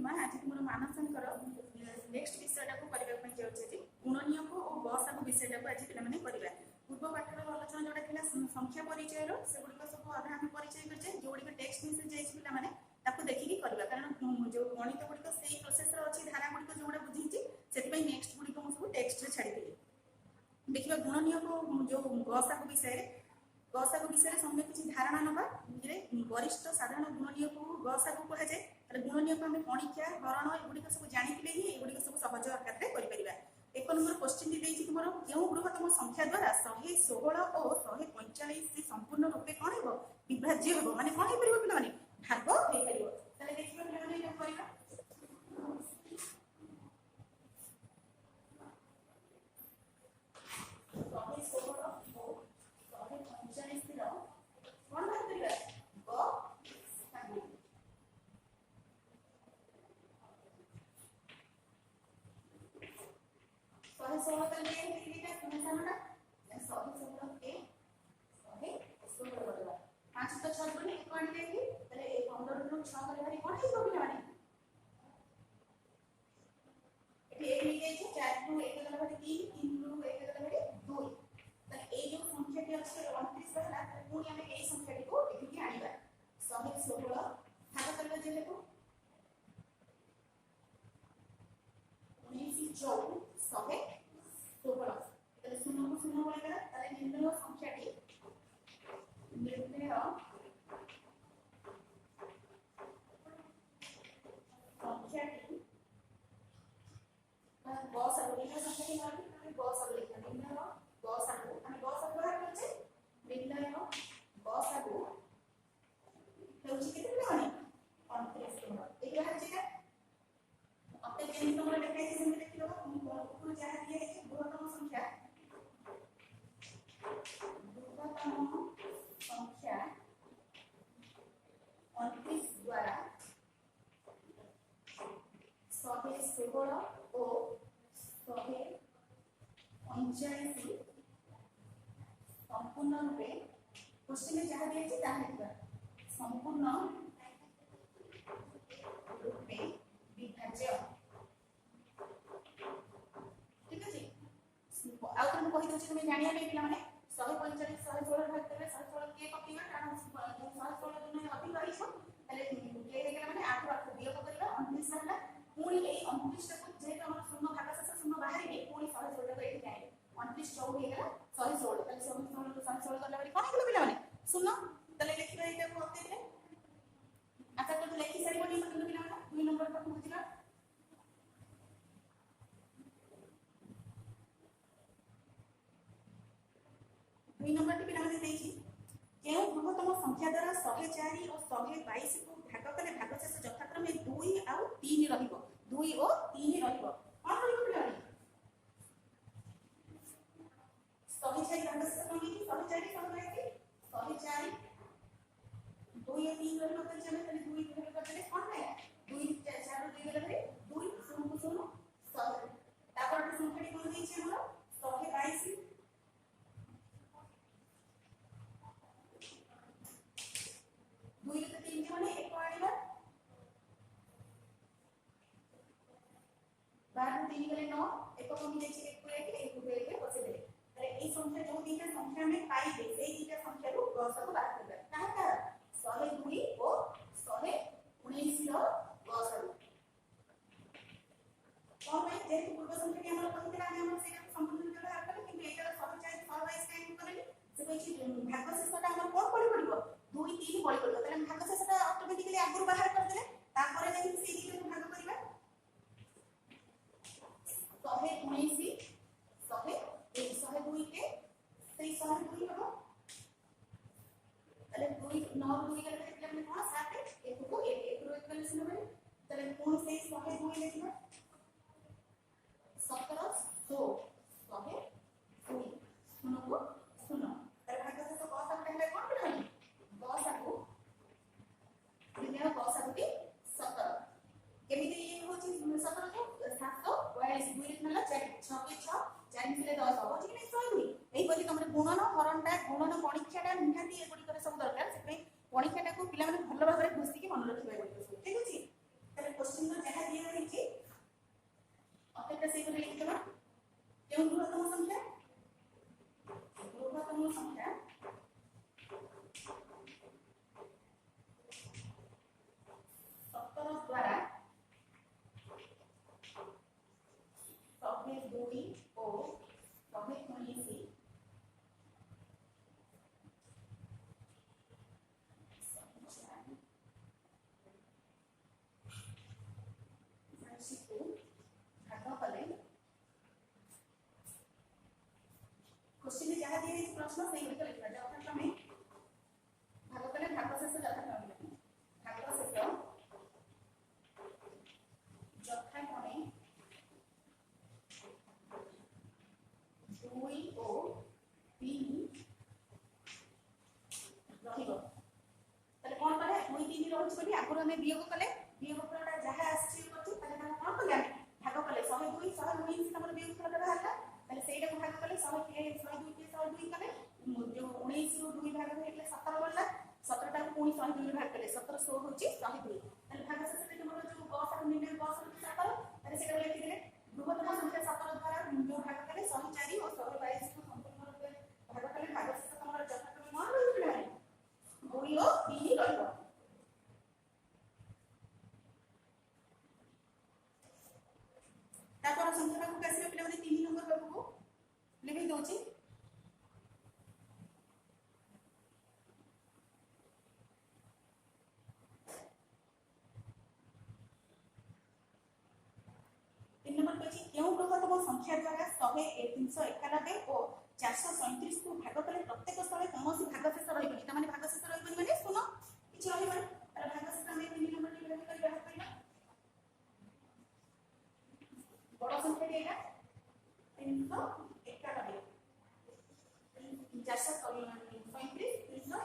छुआ आज तुम मानसंकर नेक्स्ट विषयटा को करने जाऊँगी गुणनियम और गसागु विषयटा को आज पे करवा पूर्व पाठर आलोचना जोटा था संख्या परिचय से गुड़िक सब अधा आम परिचय करें जो गुड़िक टेक्स्ट मेसेज जाने देखिकी करवा कारण जो गणित गुड़िक से प्रोसेस अच्छी धारा गुड़िक जो बुझी से नेक्स्ट गुड़िक मुझे टेक्स्ट छाड़ी देखिए गुणनियम जो गसागु विषय समय किसी धारणा नवा वरिष्ठ साधारण गुणनीय को गसागु कह जाए गुणनीय को आम पणिख्या हरण एगुड़िक सब जानी ही एगुड़िक सब सहज आकार में कर एक नंबर क्वेश्चन तुम क्यों बृहत्तम संख्या द्वारा 116 और 145 संपूर्ण रूपे कौन हो विभाज्य हो माने कौन हो पार पे भाग हो पार देखिए संपूर्ण रूपे क्वेश्चन जहाँ दिए संपूर्ण रूपे विभाज्य ठीक अच्छे आउ तुम कही दूसरी तुम्हें जानिया पे पे 145 116 भाग देबे 116 के कटिबा कारण 116 दिन अधिक रहिछो तले के हेगला माने 8 8 वियोग करबा 29 रहला पुणी ए 29 टा को जे हमर शून्य भाग शेष शून्य बाहर के पुणी 116 को एठी जाए 29 14 हेगला 116 तले 116 को 116 करला बरी कोन हेगला पिला माने सुनो तले लिखिबा एटा को अपडेट रे अच्छा तो लिखि सारी बनी मतलब पिला माने 2 नंबर पर बुझिला 2 नंबर टी पिला माने देछि केउ बृहत्तम संख्या द्वारा 104 और 122 को भाग कले भागशेष यथाक्रमे 2 और 3 रहिबो 2 और 3 रहिबो कोन रहिबो पिला माने 104 भागशेष कोन की 104 122 104 2 या 3 रहिबो त चले तले 2 भाग करले कोन है 2 4 2 गले 2 0 0 100 तापर संख्याटी कोन देछि हमर 122 2 रे 3 माने 1 आनिबा 12 3 गले 9 1 कमी देछि 1 को 1 को 1 बसे देले अरे ए संख्या जो तीनटा संख्या में पाइबे सेई तीनटा संख्या रो गस को बात करबा काहे का 102 और 119 रो गस रो कोन में जे पूर्व संख्या के हमरा कहितला हम सेटा संपूर्ण व्यवहार करले किंतु एटा 104 122 काहे करले से कहछि भागशेषटा हमर कोन पड़ी पड़िबो 2 3 पड़ी पड़िबो तले भागशेषटा ऑटोमेटिकली आगुर बाहर कर देले तापर जे से तीन को भाग करबा 119 102 के से 102 हो तले 2 9 2 के मतलब में कोन 7 1 को 1 रो 1 गले सुनो भाई तले कोन से 102 लेखिबा 17 100 102 सुनो को सुनो तले भागशेष तो गस पहले कोन पड़ानी गसागु दुनिया गसागुटी 17 केमिति ये होची 17 को 742 2 लिखनला 4 6 के 6 4 मिले 10 हो ठीक नै 102 एई परि तमरे गुणन हरणटा गुणन परीक्षाटा निहाती एगुडी करे सब दरकार से परीक्षाटा को पिला माने भलो भाबरे घुसी के मन रखिबा ठीक अछि तले क्वेश्चन जहा अधिक তাহলে কোন করে 2 3 রହୁଛି বলি আগରୁ ଆମେ বিয়োগ কলে বিয়োগ ফলটা যাহা আসছে করছি তাহলে আমরা কোন কলে ভাগ কলে 102 119 ଆମର ବିয়োଗ ଫଳଟା ବାହାରିଲା ତାহଲେ ସେଇଟାକୁ ଭାଗ କଲେ 100 କେ 102 କେ 102 କଲେ जो 19 ରୁ 2 ଭାଗ ହେଇଗଲେ 17 ବଳିଲା 17 ଟାକୁ ପୁଣି 102 ରେ ଭାଗ କଲେ 17 100 होची 102 ତାହଲେ ଭାଗ ଶେଷରେ ଆମର जो गस और मिनिट गस 17 ତାହଲେ ସେଟା ଲେଖି ଦେଲେ बृहत्तम संख्या 17 द्वारा जो भाग कले 104 और 122 को संपूर्ण रूपे भाग कले भाग शेष तमरा यथाक्रम मान रहइला 2 और 3 रहइबो तापर संख्या को कैसे पिला माने 3 नंबर बाबू को लिखि दोची 3 नंबर कहछि केउ बृहत्तम संख्या द्वारा 100 391 और 437 को भाग कले प्रत्येक स्थले कोनोसी भाग शेष रहिबनि त माने भाग शेष रहिबनि माने सुनो किछ रहिबनि त भाग शेष हम 3 नंबर के भाग कर बाहर करिला बड़ संख्या केटा 391 437 391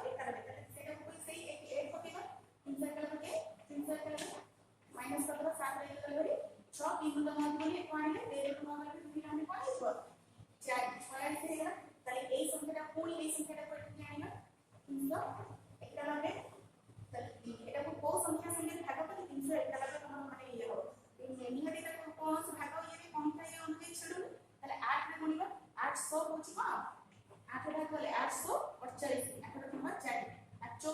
सेटा को सही एक पकेबा 391 391 माइनस 17 7 रे गले 6 3 द मान बोली को आइले 13 को मान बोली फिर हमने कोन हिसो 4 6 से गला ताले ए संख्याटा पूरी ए संख्याटा को एठी आइला 391 ताले एटा को को संख्या संगे भाग कर 391 तमन माने ये हो निहति तक कोन से भाग ये भी कोन था ये अनुसार छडू ताले 8 रे गुणिबा 800 होची को 8 भाग गले 848 8 नंबर 4 8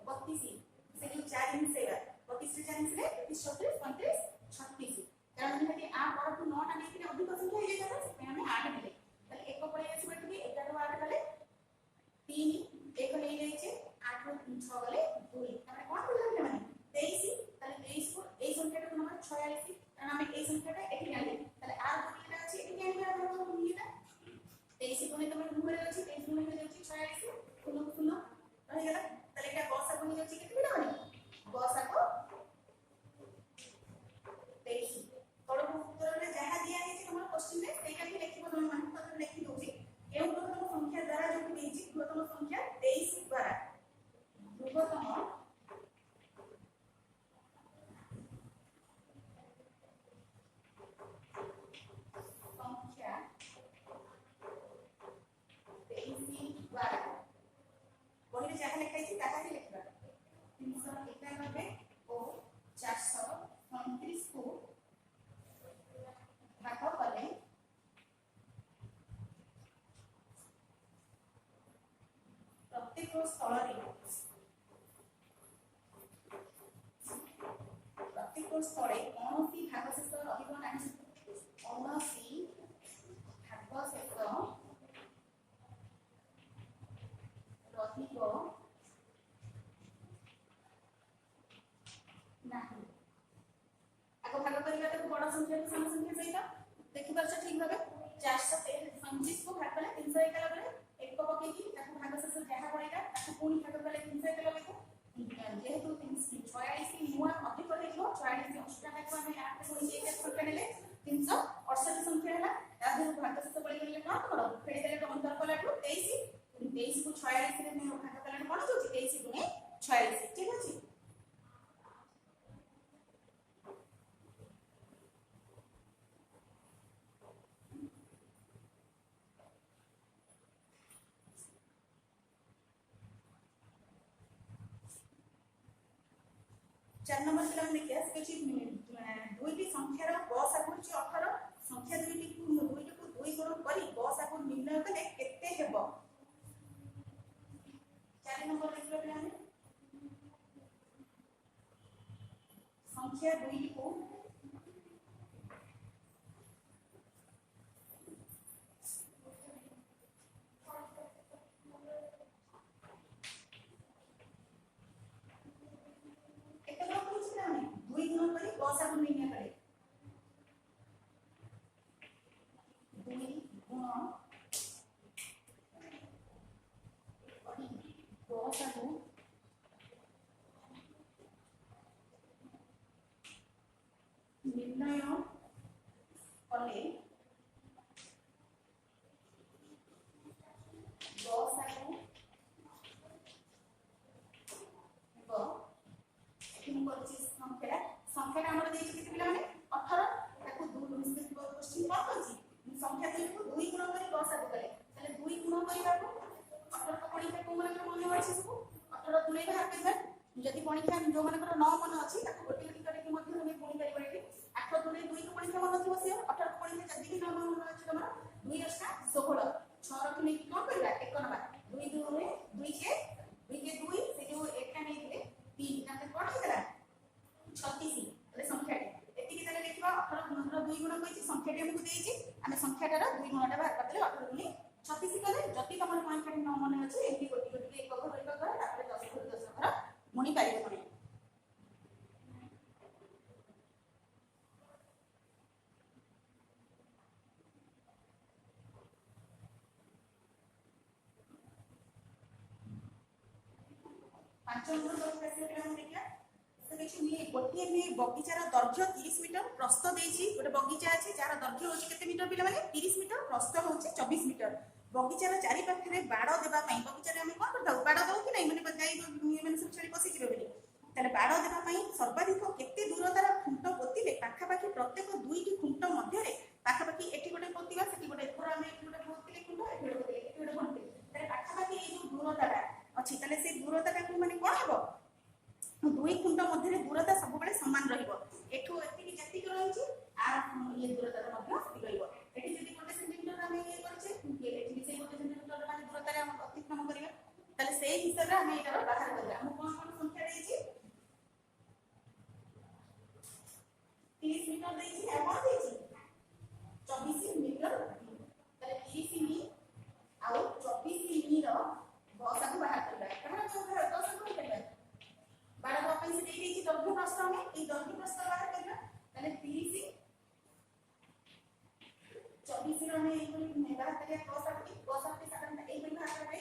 32 से जो 4 इन से 32 से 4 से 34 35 36 कारण निहति आ पर 9 टा नहीं अधिक संख्या हे जाता से हमें 8 मिले ताले एक पड़े आसी बैठ 11 8 गले 3 एक ले जाई छे 8 रो 6 गले 2 तमे कोन बुझाले माने 23 ताले 23 को ए संख्याटा नंबर 46 कारण हमें ए संख्याटा एठी आले ताले आ गुणिता अछि एठी आले हम गुणिता 23 गुणित तमे नंबर अछि 23 गुणित जाउछि 46 कुनो कुनो रहि गेला ताले एटा गसा गुणित जाउछि केते बिना माने गसा को 23 तोड़ उत्तर में जहा दिया है हमर क्वेश्चन में सेटा भी लिखिबो हम मान तो लिखि दोछि एउ बृहत्तम संख्या द्वारा जो देछि बृहत्तम संख्या 23 द्वारा बृहत्तम संख्या 23 द्वारा बहिरे जहा लिखाइ छी ताहा ही लिखबा 391 और 429 को भाग कले प्रत्येक स्थल कौनसी भाग शेष रहिबो नाही कौनसी भाग शेष रहिबो नाही आगो भाग करिबा त बड़ संख्या के सम संख्या सहित देखि परछ ठीक भाबे 425 को भाग कले 391 बले एक को पके की ताको भाग शेष जहा पड़ेगा ताको पूर्ण भाग कले 391 को जेहेतु 46 मुआ अधिक हेलो 46 अष्टाटा को हमें 8 को एक एक संख्या नेले 368 संख्या हला तादर भाग शेष पड़ी गेले न करो फेडी देले तो अंतर कला 23 23 को 46 रे में भाग कले कोन होची 23 गुणे 46 ठीक अछि 4 नंबर से हम देखिए स्केच दुईटी संख्यार गस आगु 18 संख्या दुईटी को 2 गुण करी गस आगु निर्णय कले केते हेबो 4 नंबर देखिबा पे हम संख्या दुईटी को गस आगु निर्णय करे 2 गुण गस आगु निर्णय कले गस आगु संख्याटा हमर देछि केते पिला माने 18 ताको 2 क्वेश्चन कोन होछि संख्या को 2 गुण करी गस आदि करे ताले 2 गुण करिबा को 18 को परीक्षा को मन मन अछि सब 18 दुने बाहर करबा जदि परीक्षा जो मन 9 मन अछि ताको गोटी गोटी करके मध्य हम गुण करिबा कि 8 दुने 2 को परीक्षा मन थिबो से 18 को परीक्षा जदि भी 9 मन अछि तमरा 2 रस्ता 16 6 रखि नै कोन करबा 1 नंबर 2 दुने 2 के 2 से जो एकटा नै दिले 3 ताते कोन हेला 36 तले संख्या एतिकी तले देखिबा 18 2 गुण कहिछि संख्याटी हमकु देछि आमे संख्याटार 2 गुणटा बाहर करले 18 दुनी 36 कले जति तमर संख्याटी न मन अछि एति गोटी गोटी एक घर एक घर तापर 10 घर 10 घर गुणी पारिबे कोने पांच नंबर क्वेश्चन हम देखिया गोटे बगीचार दैर्घ्य 30 मीटर प्रस्थ देछि गोटे बगीचा अछि जार दैर्घ्य होछि केते मीटर पिला माने 30 मीटर प्रस्थ होछि 24 मीटर बगीचार चारि पाखरे बाड़ देबा पई बगीचार हम कोन करथाउ बाड़ दउ कि नै माने गाई माने सब छड़ी पसी जिवे बोली तले बाड़ देबा पई सर्वाधिक केते दूरतार खुंट पोतिले पाखा पाखी प्रत्येक दुईटी खुंट मध्य रे पाखा पाखी एठी गोटे पोतिबा सेठी गोटे थोरा हम एठी गोटे पोतिले खुंट एठी गोटे पोतिले एठी गोटे पोतिले तले पाखा पाखी ए जो दूरताटा अछि तले से दूरताटा को माने कोन हेबो दुई खुंट मध्य दूरता सब बेले समान रहिबो एठो एतिकी जति रहिछि आ ये दूरता मध्य सेति रहिबो एठी जदि गोटे सेंटीमीटर हम ये करछे एठी भी से गोटे सेंटीमीटर माने दूरता रे हम अतिक्रमण करिबा तले से हिसाब रे हम एटा बाहर करिबा हम कोन कोन संख्या देछि 30 मीटर देछि आ कोन देछि 24 मीटर तले 30 मी आ 24 मी रो बसा को बाहर करिबा केना को बाहर 10 को करिबा बाड़ा वापस से देई देछि दैर्घ्य प्रस्थ में ए दैर्घ्य प्रस्थ बाहर करबा तले 30 24 रो में एई बाहर करिया cos के साधारण एई बन बाहर करबे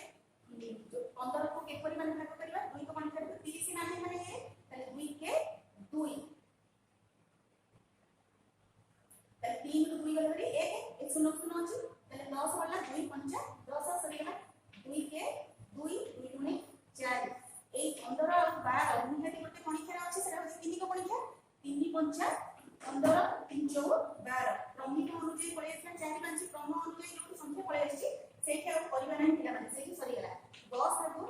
15 को के परिमाण भाग करबा 2 को मान करबा 30 नामे माने ए तले 2 के 2 तले 3 को 2 गलरी 1 190 अछि तले 10 वाला 2 5 10 सरी गला 2 के 2 2 गुणे 4 এই 15 আর 12 নিহাতি গোটে পরীক্ষা আছে সেটা হচ্ছে 3 কো পরীক্ষা 3 5 15 3 4 12 ক্রমিক অনুযায়ী পড়ে আসছে 4 5 ক্রম অনুযায়ী যে সংখ্যা পড়ে আসছে সেইটা আর করিবা নাই পিলা মানে সেই সরি গলা 10 আকু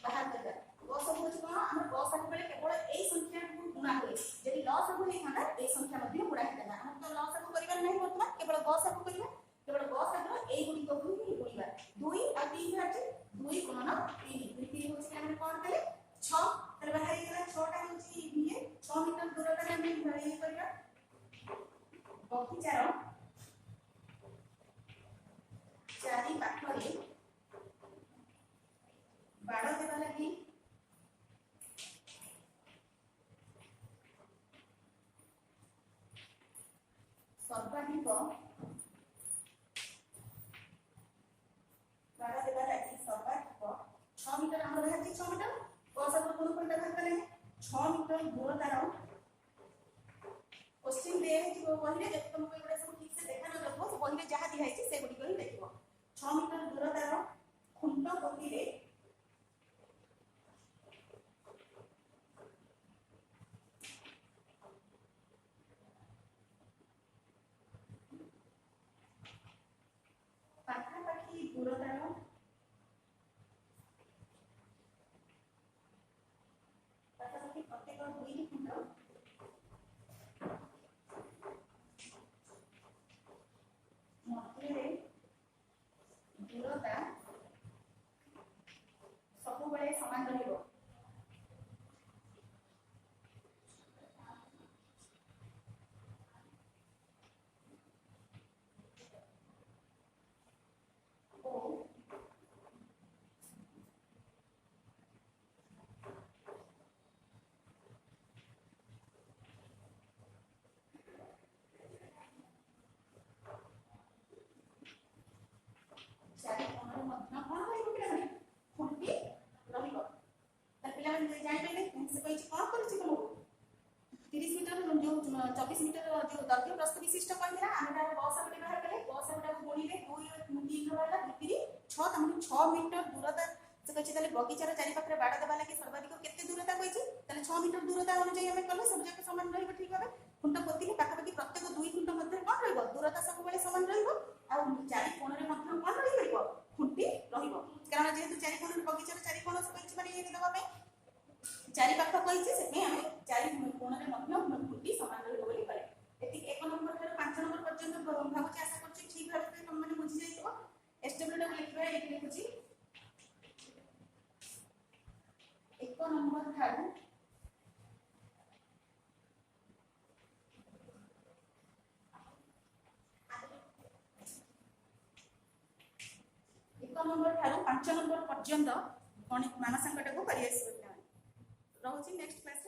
বাহার করবা 10 আকু হচ্ছে কোন আমরা 10 আকু বেলে কেবল এই সংখ্যা গুণা হয় যদি 10 আকু হেই থানা এই সংখ্যা মধ্যে গুণা হেতা আমরা তো 10 আকু করিবা নাই বর্তমান কেবল 10 আকু করিবা কেবল 10 আকু এই গুণি কো গুণিবা 2 আর 3 আছে 2 গুণন 3 2 3 হচ্ছে আমরা কোন কলে 6 तर बाहर गेला 6 टा होची ये 6 मीटर दूरता रे हम ये करबा बगीचार चारि पाखरे बाड़ देबा लागि सर्वाधिक बाड़ देबा लागि सर्वाधिक 6 मीटर हम रहती 6 मीटर कोसा को कोन कोन भाग कले 6 मीटर दूरतार क्वेश्चन दे जो पहिले जे तुम को एटा सब ठीक से देखा न दबो तो पहिले जहा दिया है से गुडी को देखिबो 6 मीटर दूरतार खुंट पोतिले पाखा पाखी दूरतार प्रत्येक दुई खुंट मध्य दूरता सब बेले समान रहिबो चारि कोणर मध्य कोन होइबो पिला माने खुंटी रहिबो त पिला माने जानि पहिले से कहै छी कोन करछि तुमको 30 मीटर जो 24 मीटर जो दैर्घ्य प्रस्थ विशिष्ट कहला हमरा 10 आगुडी बाहर कले 10 आगुडी गुणिले 2 3 रहला 2 6 तमने 6 मीटर दूरता से कहछि तले बगीचार चारि पाखरे बाड़ देबा लागि सर्वाधिक केते दूरता कहछि तले 6 मीटर दूरता अनुଯାयी आम कले सब जाक सामान रही ठीक भाव खुंट पोतिले पाखापाखि प्रत्येक 2 खुंट मध्य कौन रही दूरता सब बेले सामान रही चारि कोण कौन रही खुंटी रही कारण जेहेतु चारि कोण बगीचार चारि कोण माने देवा चारि पाख कही से आम चारि कोण में खुंटी सामान रही कले एक नंबर ठार 5 नंबर पर्यंत भावुची आशा कर ठीक भाव मैंने बुझी जाइए एस्टेब्लिश लिखा ये लिखुची 1 नंबर ठार 1 नंबर ठार 5 नंबर पर्यंत गणित मानसांकटा को करिए रोचे नेक्स्ट क्लास